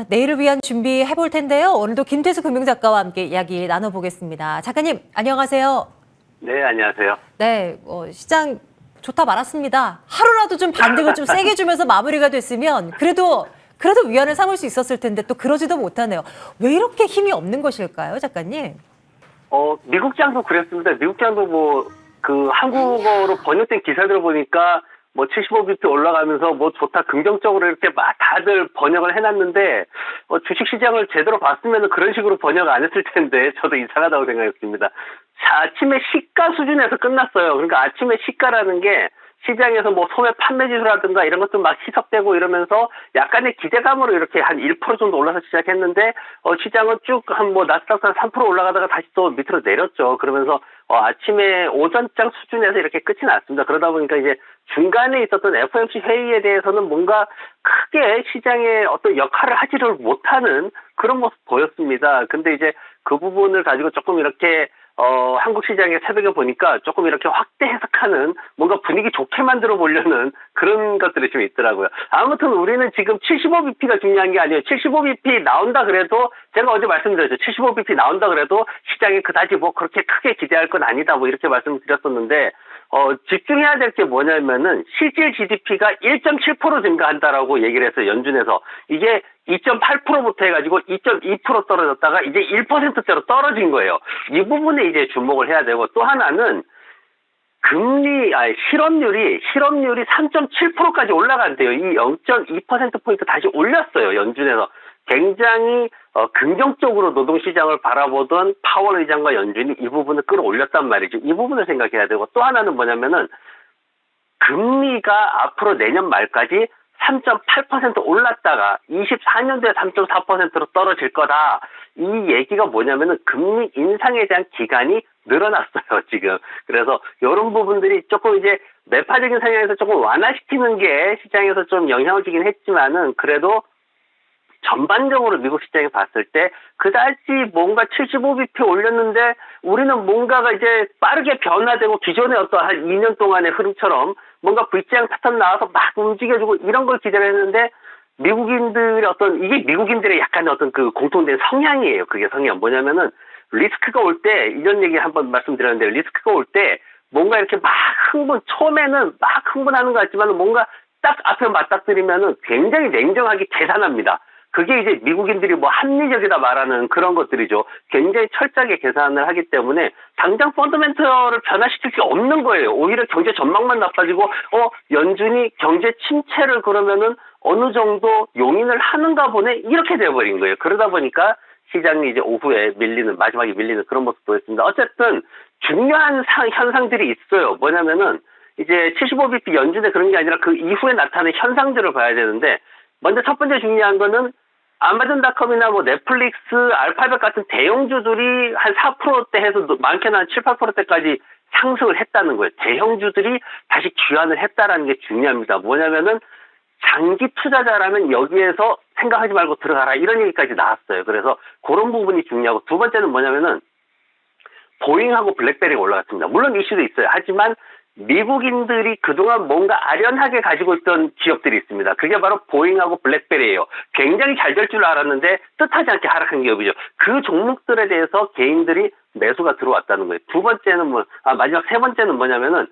내일을 위한 준비해 볼 텐데요. 오늘도 김태수 금융작가와 함께 이야기 나눠보겠습니다. 작가님, 안녕하세요. 네, 안녕하세요. 네, 시장 좋다 말았습니다. 하루라도 좀 반등을 좀 세게 주면서 마무리가 됐으면 그래도 위안을 삼을 수 있었을 텐데 또 그러지도 못하네요. 왜 이렇게 힘이 없는 것일까요, 작가님? 미국장도 그랬습니다. 미국장도 한국어로 번역된 기사들을 보니까 75bp 올라가면서 좋다, 긍정적으로 이렇게 막 다들 번역을 해놨는데, 주식시장을 제대로 봤으면 그런 식으로 번역 안 했을 텐데, 저도 이상하다고 생각했습니다. 아침에 시가 수준에서 끝났어요. 그러니까 아침에 시가라는 게 시장에서 소매 판매 지수라든가 이런 것도 막 희석되고 이러면서 약간의 기대감으로 이렇게 한 1% 정도 올라서 시작했는데, 시장은 쭉 나스닥 3% 올라가다가 다시 또 밑으로 내렸죠. 그러면서 아침에 오전장 수준에서 이렇게 끝이 났습니다. 그러다 보니까 이제 중간에 있었던 FOMC 회의에 대해서는 뭔가 크게 시장에 어떤 역할을 하지를 못하는 그런 모습 보였습니다. 근데 이제 그 부분을 가지고 조금 이렇게 한국 시장의 새벽에 보니까 조금 이렇게 확대 해석하는 뭔가 분위기 좋게 만들어 보려는 그런 것들이 좀 있더라고요. 아무튼 우리는 지금 75bp가 중요한 게 아니에요. 75bp 나온다 그래도 제가 어제 말씀드렸죠. 75bp 나온다 그래도 시장이 그다지 그렇게 크게 기대할 건 아니다 이렇게 말씀드렸었는데 집중해야 될 게 뭐냐면은 실질 GDP가 1.7% 증가한다라고 얘기를 했어요. 연준에서. 이게 2.8%부터 해가지고 2.2% 떨어졌다가 이제 1%대로 떨어진 거예요. 이 부분에 이제 주목을 해야 되고, 또 하나는 실업률이 3.7%까지 올라간대요. 이 0.2%포인트 다시 올렸어요. 연준에서. 굉장히 긍정적으로 노동시장을 바라보던 파월 의장과 연준이 이 부분을 끌어올렸단 말이죠. 이 부분을 생각해야 되고, 또 하나는 뭐냐면은 금리가 앞으로 내년 말까지 3.8% 올랐다가 24년도에 3.4%로 떨어질 거다. 이 얘기가 뭐냐면은 금리 인상에 대한 기간이 늘어났어요, 지금. 그래서 이런 부분들이 조금 이제 매파적인 상황에서 조금 완화시키는 게 시장에서 좀 영향을 주긴 했지만은 그래도 전반적으로 미국 시장에 봤을 때 그다지 뭔가 75bp 올렸는데 우리는 뭔가가 이제 빠르게 변화되고 기존의 어떤 한 2년 동안의 흐름처럼 뭔가 V자형 패턴 나와서 막 움직여주고 이런 걸 기대를 했는데 미국인들의 이게 미국인들의 약간의 어떤 그 공통된 성향이에요. 그게 성향. 뭐냐면은 리스크가 올 때 이런 얘기 한번 말씀드렸는데 리스크가 올 때 뭔가 이렇게 막 처음에는 막 흥분하는 것 같지만 뭔가 딱 앞에 맞닥뜨리면은 굉장히 냉정하게 계산합니다. 그게 이제 미국인들이 합리적이다 말하는 그런 것들이죠. 굉장히 철저하게 계산을 하기 때문에 당장 펀더멘털을 변화시킬 게 없는 거예요. 오히려 경제 전망만 나빠지고 연준이 경제 침체를 그러면은 어느 정도 용인을 하는가 보네 이렇게 돼버린 거예요. 그러다 보니까 시장이 이제 오후에 마지막에 밀리는 그런 모습 보였습니다. 어쨌든 중요한 현상들이 있어요. 뭐냐면은 이제 75bp 연준에 그런 게 아니라 그 이후에 나타나는 현상들을 봐야 되는데 먼저 첫 번째 중요한 거는 아마존닷컴이나 넷플릭스, 알파벳 같은 대형주들이 한 4%대 해서 많게는 한 7, 8%대까지 상승을 했다는 거예요. 대형주들이 다시 귀환을 했다라는 게 중요합니다. 뭐냐면은 장기 투자자라면 여기에서 생각하지 말고 들어가라 이런 얘기까지 나왔어요. 그래서 그런 부분이 중요하고 두 번째는 뭐냐면은 보잉하고 블랙베리가 올라갔습니다. 물론 이슈도 있어요. 하지만 미국인들이 그동안 뭔가 아련하게 가지고 있던 기업들이 있습니다. 그게 바로 보잉하고 블랙베리예요. 굉장히 잘 될 줄 알았는데 뜻하지 않게 하락한 기업이죠. 그 종목들에 대해서 개인들이 매수가 들어왔다는 거예요. 두 번째는 마지막 세 번째는 뭐냐면은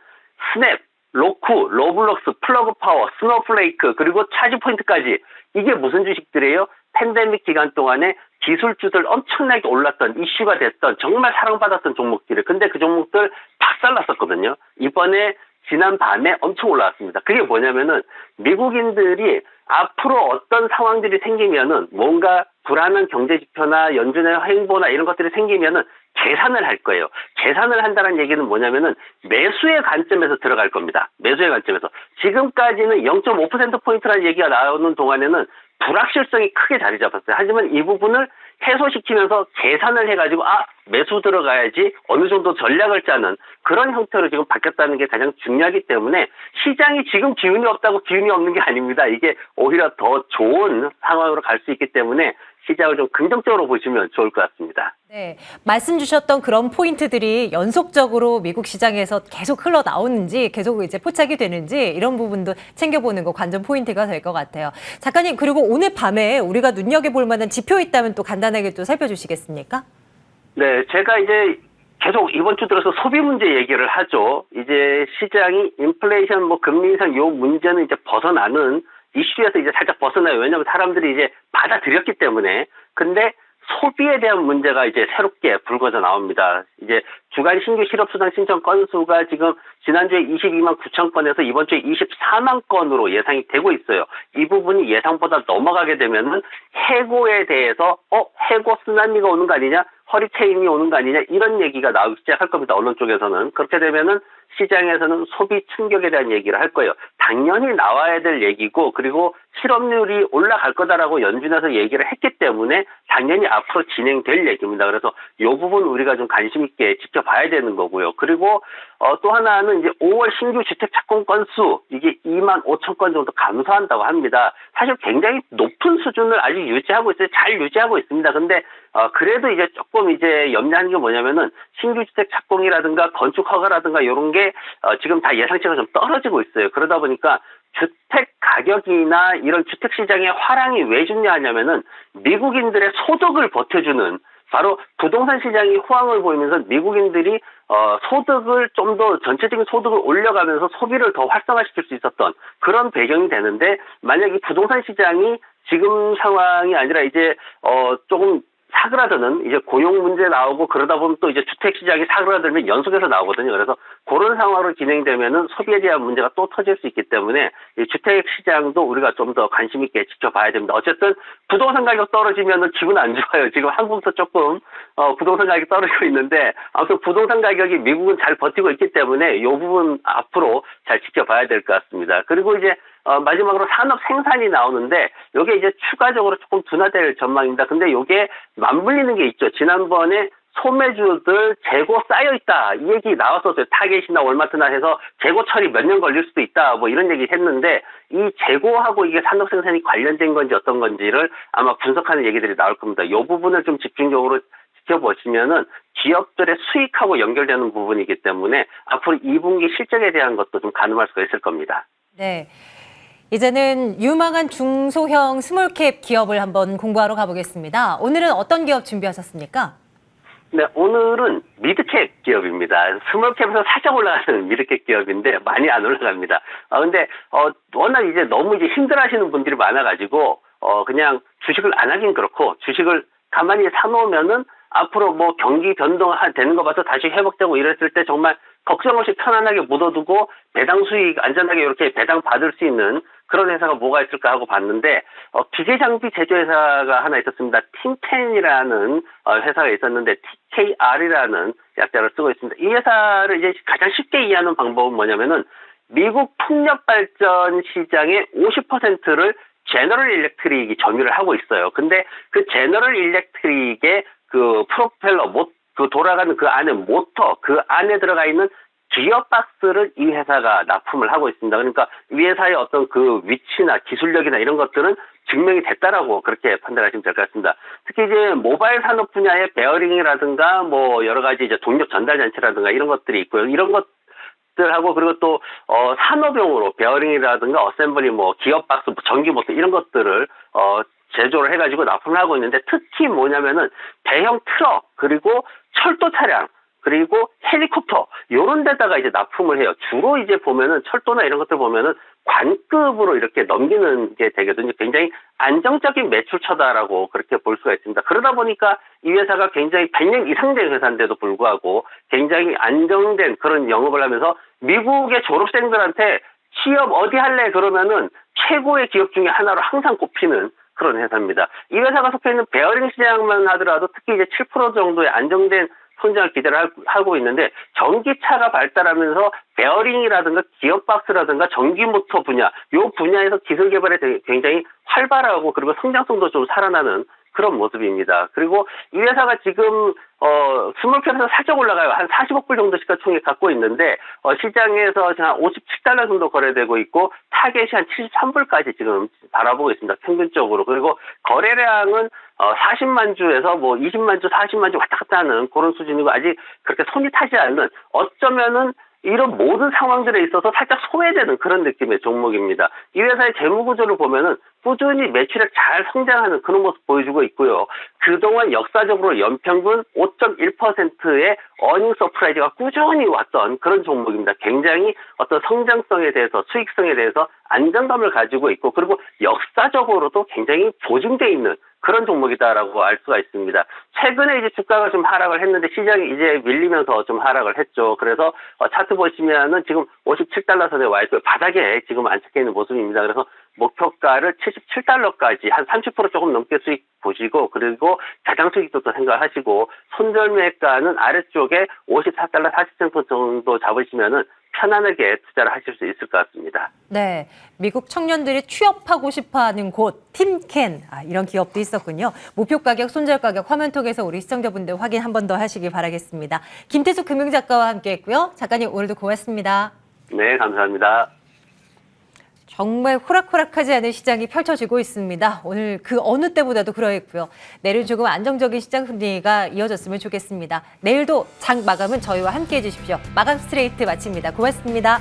스냅, 로쿠, 로블록스, 플러그파워, 스노우플레이크 그리고 차지포인트까지 이게 무슨 주식들이에요? 팬데믹 기간 동안에 기술주들 엄청나게 올랐던 이슈가 됐던 정말 사랑받았던 종목들이 근데 그 종목들 박살났었거든요. 이번에 지난 밤에 엄청 올라왔습니다. 그게 뭐냐면은 미국인들이 앞으로 어떤 상황들이 생기면은 뭔가 불안한 경제지표나 연준의 행보나 이런 것들이 생기면은 계산을 할 거예요. 계산을 한다는 얘기는 뭐냐면은 매수의 관점에서 들어갈 겁니다. 매수의 관점에서. 지금까지는 0.5%포인트라는 얘기가 나오는 동안에는 불확실성이 크게 자리 잡았어요. 하지만 이 부분을 해소시키면서 계산을 해가지고 매수 들어가야지 어느 정도 전략을 짜는 그런 형태로 지금 바뀌었다는 게 가장 중요하기 때문에 시장이 지금 기운이 없다고 기운이 없는 게 아닙니다. 이게 오히려 더 좋은 상황으로 갈 수 있기 때문에 시장을 좀 긍정적으로 보시면 좋을 것 같습니다. 네, 말씀 주셨던 그런 포인트들이 연속적으로 미국 시장에서 계속 흘러나오는지 계속 이제 포착이 되는지 이런 부분도 챙겨보는 거 관전 포인트가 될 것 같아요. 작가님, 그리고 오늘 밤에 우리가 눈여겨볼 만한 지표 있다면 또 간단하게 또 살펴주시겠습니까? 네, 제가 이제 계속 이번 주 들어서 소비 문제 얘기를 하죠. 이제 시장이 인플레이션, 금리 인상 요 문제는 이제 벗어나는 이슈에서 이제 살짝 벗어나요. 왜냐하면 사람들이 이제 받아들였기 때문에. 근데 소비에 대한 문제가 이제 새롭게 불거져 나옵니다. 이제 주간 신규 실업수당 신청 건수가 지금 지난주에 22만 9천 건에서 이번 주에 24만 건으로 예상이 되고 있어요. 이 부분이 예상보다 넘어가게 되면은 해고에 대해서 해고 쓰나미가 오는 거 아니냐? 허리케인이 오는 거 아니냐? 이런 얘기가 나오기 시작할 겁니다. 언론 쪽에서는. 그렇게 되면은 시장에서는 소비 충격에 대한 얘기를 할 거예요. 당연히 나와야 될 얘기고 그리고 실업률이 올라갈 거다라고 연준에서 얘기를 했기 때문에 당연히 앞으로 진행될 얘기입니다. 그래서 이 부분 우리가 좀 관심 있게 지켜봐야 되는 거고요. 그리고 또 하나는 이제 5월 신규 주택 착공 건수 이게 2만 5천 건 정도 감소한다고 합니다. 사실 굉장히 높은 수준을 아직 유지하고 있어요. 잘 유지하고 있습니다. 근데 그래도 이제 조금 이제 염려하는 게 뭐냐면은 신규 주택 착공이라든가 건축 허가라든가 이런 게 지금 다 예상치가 좀 떨어지고 있어요. 그러다 보니까 주택 가격이나 이런 주택 시장의 화랑이 왜 중요하냐면은 미국인들의 소득을 버텨주는 바로 부동산 시장이 호황을 보이면서 미국인들이 소득을 좀 더 전체적인 소득을 올려가면서 소비를 더 활성화시킬 수 있었던 그런 배경이 되는데 만약 이 부동산 시장이 지금 상황이 아니라 이제 조금 사그라드는 이제 고용 문제 나오고 그러다 보면 또 이제 주택 시장이 사그라들면 연속해서 나오거든요. 그래서 그런 상황으로 진행되면은 소비에 대한 문제가 또 터질 수 있기 때문에 이 주택 시장도 우리가 좀 더 관심 있게 지켜봐야 됩니다. 어쨌든 부동산 가격 떨어지면은 기분 안 좋아요. 지금 한국도 조금 부동산 가격이 떨어지고 있는데 아무튼 부동산 가격이 미국은 잘 버티고 있기 때문에 이 부분 앞으로 잘 지켜봐야 될 것 같습니다. 그리고 이제 마지막으로 산업 생산이 나오는데 이게 이제 추가적으로 조금 둔화될 전망입니다. 근데 이게 맞물리는 게 있죠. 지난번에 소매주들 재고 쌓여있다 이 얘기 나왔었어요. 타겟이나 월마트나 해서 재고 처리 몇 년 걸릴 수도 있다 뭐 이런 얘기 했는데 이 재고하고 이게 산업 생산이 관련된 건지 어떤 건지를 아마 분석하는 얘기들이 나올 겁니다. 이 부분을 좀 집중적으로 지켜보시면은 기업들의 수익하고 연결되는 부분이기 때문에 앞으로 2분기 실적에 대한 것도 좀 가늠할 수가 있을 겁니다. 네. 이제는 유망한 중소형 스몰캡 기업을 한번 공부하러 가보겠습니다. 오늘은 어떤 기업 준비하셨습니까? 네, 오늘은 미드캡 기업입니다. 스몰캡에서 살짝 올라가는 미드캡 기업인데 많이 안 올라갑니다. 근데 워낙 이제 너무 이제 힘들어하시는 분들이 많아가지고 그냥 주식을 안 하긴 그렇고 주식을 가만히 사놓으면은 앞으로 뭐 경기 변동되는 거 봐서 다시 회복되고 이랬을 때 정말 걱정 없이 편안하게 묻어두고 배당 수익 안전하게 이렇게 배당 받을 수 있는 그런 회사가 뭐가 있을까 하고 봤는데 기계장비 제조회사가 하나 있었습니다. 팀텐이라는 회사가 있었는데 TKR이라는 약자를 쓰고 있습니다. 이 회사를 이제 가장 쉽게 이해하는 방법은 뭐냐면은 미국 풍력 발전 시장의 50%를 제너럴 일렉트릭이 점유를 하고 있어요. 근데 그 제너럴 일렉트릭의 그 프로펠러 그 돌아가는 그 안에 모터 그 안에 들어가 있는 기어박스를 이 회사가 납품을 하고 있습니다. 그러니까 이 회사의 어떤 그 위치나 기술력이나 이런 것들은 증명이 됐다라고 그렇게 판단하시면 될 것 같습니다. 특히 이제 모바일 산업 분야의 베어링이라든가 뭐 여러 가지 이제 동력 전달 장치라든가 이런 것들이 있고요. 이런 것들하고 그리고 또 산업용으로 베어링이라든가 어셈블리 뭐 기어박스, 전기 모터 이런 것들을 제조를 해가지고 납품을 하고 있는데 특히 뭐냐면은 대형 트럭 그리고 철도 차량 그리고 헬리콥터 요런 데다가 이제 납품을 해요. 주로 이제 보면은 철도나 이런 것들 보면은 관급으로 이렇게 넘기는 게 되거든요. 굉장히 안정적인 매출처다라고 그렇게 볼 수가 있습니다. 그러다 보니까 이 회사가 굉장히 100년 이상 된 회사인데도 불구하고 굉장히 안정된 그런 영업을 하면서 미국의 졸업생들한테 취업 어디 할래 그러면은 최고의 기업 중에 하나로 항상 꼽히는 그런 회사입니다. 이 회사가 속해 있는 베어링 시장만 하더라도 특히 이제 7% 정도의 안정된 성장을 기대를 하고 있는데 전기차가 발달하면서 베어링이라든가 기어박스라든가 전기모터 분야 이 분야에서 기술 개발에 굉장히 활발하고 그리고 성장성도 좀 살아나는 그런 모습입니다. 그리고 이 회사가 지금 스몰캡에서 살짝 올라가요. 한 40억 불 정도 시가총액 갖고 있는데 시장에서 한 57달러 정도 거래되고 있고 타겟이 한 73불까지 지금 바라보고 있습니다. 평균적으로. 그리고 거래량은 40만 주에서 뭐 20만 주, 40만 주 왔다 갔다 하는 그런 수준이고 아직 그렇게 손이 타지 않는 어쩌면은 이런 모든 상황들에 있어서 살짝 소외되는 그런 느낌의 종목입니다. 이 회사의 재무 구조를 보면은 꾸준히 매출액 잘 성장하는 그런 모습 보여주고 있고요. 그동안 역사적으로 연평균 5.1%의 어닝 서프라이즈가 꾸준히 왔던 그런 종목입니다. 굉장히 어떤 성장성에 대해서 수익성에 대해서 안정감을 가지고 있고 그리고 역사적으로도 굉장히 보증돼 있는 그런 종목이다라고 알 수가 있습니다. 최근에 이제 주가가 좀 하락을 했는데 시장이 이제 밀리면서 좀 하락을 했죠. 그래서 차트 보시면은 지금 57달러 선에 와 있고요. 바닥에 지금 안착해 있는 모습입니다. 그래서 목표가를 77달러까지 한 30% 조금 넘게 수익 보시고 그리고 자장 수익도 또 생각하시고 손절매가는 아래쪽에 54달러 40센트 정도 잡으시면은 편안하게 투자를 하실 수 있을 것 같습니다. 네, 미국 청년들이 취업하고 싶어하는 곳 팀캔 이런 기업도 있었군요. 목표 가격, 손절 가격 화면톡에서 우리 시청자분들 확인 한 번 더 하시기 바라겠습니다. 김태수 금융작가와 함께했고요. 작가님 오늘도 고맙습니다. 네, 감사합니다. 정말 호락호락하지 않은 시장이 펼쳐지고 있습니다. 오늘 그 어느 때보다도 그러했고요. 내일 조금 안정적인 시장 분위기가 이어졌으면 좋겠습니다. 내일도 장 마감은 저희와 함께해 주십시오. 마감 스트레이트 마칩니다. 고맙습니다.